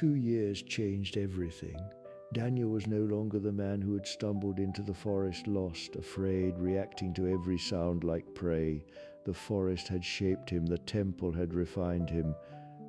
2 years changed everything. Daniel was no longer the man who had stumbled into the forest lost, afraid, reacting to every sound like prey. The forest had shaped him, the temple had refined him,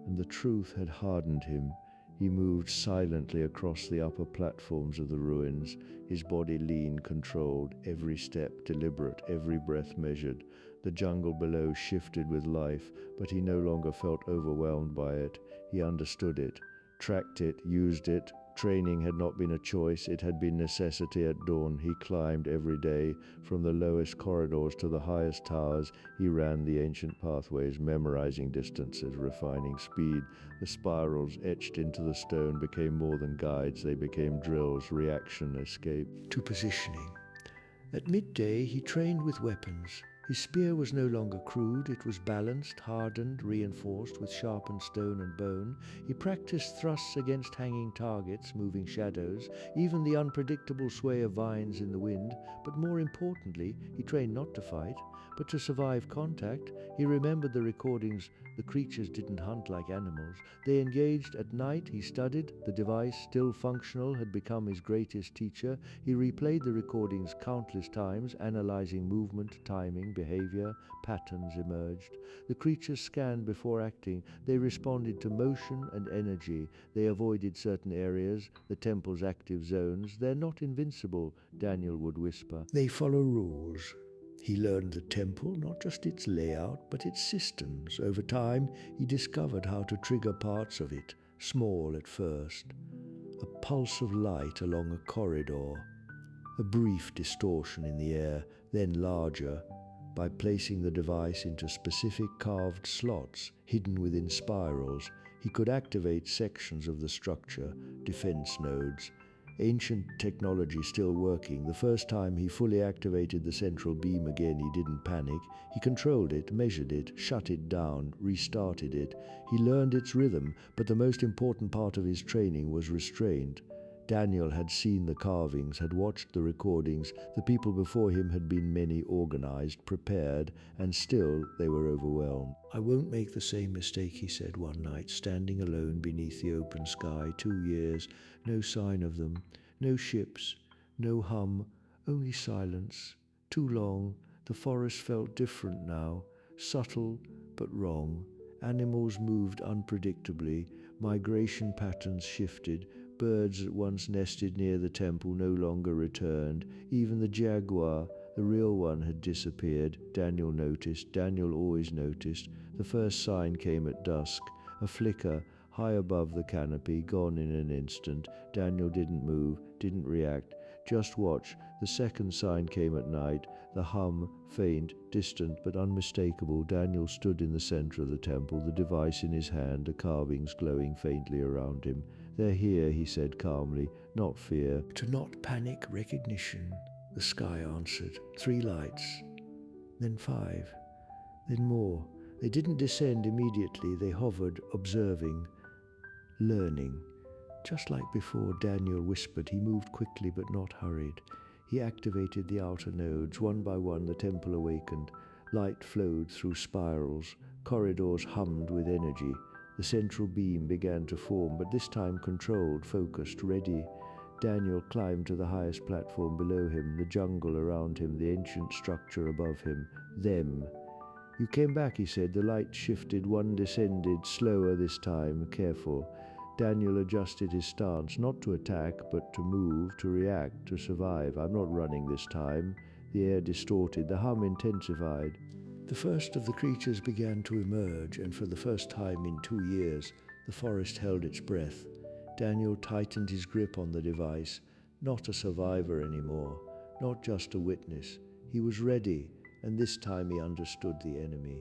and the truth had hardened him. He moved silently across the upper platforms of the ruins, his body lean, controlled, every step deliberate, every breath measured. The jungle below shifted with life, but he no longer felt overwhelmed by it. He understood it, tracked it, used it. Training had not been a choice, it had been necessity at dawn. He climbed every day, from the lowest corridors to the highest towers. He ran the ancient pathways, memorizing distances, refining speed. The spirals etched into the stone became more than guides, they became drills, reaction, escape. To positioning. At midday, he trained with weapons. His spear was no longer crude, it was balanced, hardened, reinforced with sharpened stone and bone. He practiced thrusts against hanging targets, moving shadows, even the unpredictable sway of vines in the wind. But more importantly, he trained not to fight, but to survive contact. He remembered the recordings. The creatures didn't hunt like animals. They engaged at night. He studied. The device, still functional, had become his greatest teacher. He replayed the recordings countless times, analyzing movement, timing, behavior. Patterns emerged. The creatures scanned before acting. They responded to motion and energy. They avoided certain areas, the temple's active zones. They're not invincible, Daniel would whisper. They follow rules. He learned the temple, not just its layout, but its systems. Over time, he discovered how to trigger parts of it, small at first. A pulse of light along a corridor, a brief distortion in the air, then larger. By placing the device into specific carved slots, hidden within spirals, he could activate sections of the structure, defense nodes. Ancient technology still working. The first time he fully activated the central beam again, he didn't panic. He controlled it, measured it, shut it down, restarted it. He learned its rhythm, but the most important part of his training was restraint. Daniel had seen the carvings, had watched the recordings. The people before him had been many, organized, prepared, and still they were overwhelmed. I won't make the same mistake, he said one night, standing alone beneath the open sky. 2 years, no sign of them, no ships, no hum, only silence. Too long. The forest felt different now, subtle but wrong. Animals moved unpredictably, migration patterns shifted. Birds that once nested near the temple no longer returned. Even the jaguar, the real one, had disappeared. Daniel noticed. Daniel always noticed. The first sign came at dusk, a flicker high above the canopy, gone in an instant. Daniel didn't move, didn't react, just watch. The second sign came at night, the hum, faint, distant but unmistakable. Daniel stood in the center of the temple, the device in his hand, the carvings glowing faintly around him. They're here, he said calmly, not fear. To not panic, recognition, the sky answered. 3 lights, then 5, then more. They didn't descend immediately, they hovered, observing, learning. Just like before, Daniel whispered. He moved quickly but not hurried. He activated the outer nodes. One by one, the temple awakened. Light flowed through spirals. Corridors hummed with energy. The central beam began to form, but this time controlled, focused, ready. Daniel climbed to the highest platform below him, the jungle around him, the ancient structure above him. Them. You came back, he said. The light shifted. One descended, slower this time, careful. Daniel adjusted his stance, not to attack, but to move, to react, to survive. I'm not running this time. The air distorted. The hum intensified. The first of the creatures began to emerge, and for the first time in 2 years, the forest held its breath. Daniel tightened his grip on the device, not a survivor anymore, not just a witness. He was ready, and this time he understood the enemy.